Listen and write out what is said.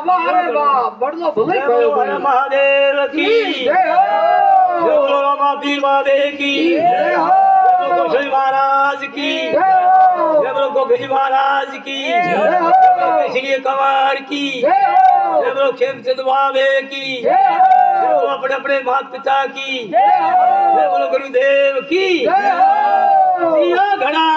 वाह रे वाह बड़ो भले जय बोलो हर महादेव की जय हो जय बोलो रामा पीर महादेव की जय हो जय बोलो गोसाई महाराज की जय हो जय बोलो गोगई महाराज की जय हो श्री कंवर की जय हो जय बोलो खेमचंद बाबे की जय जय हो बोलो अपने अपने माता पिता की जय हो जय बोलो गुरुदेव की जय हो जिया घड़ा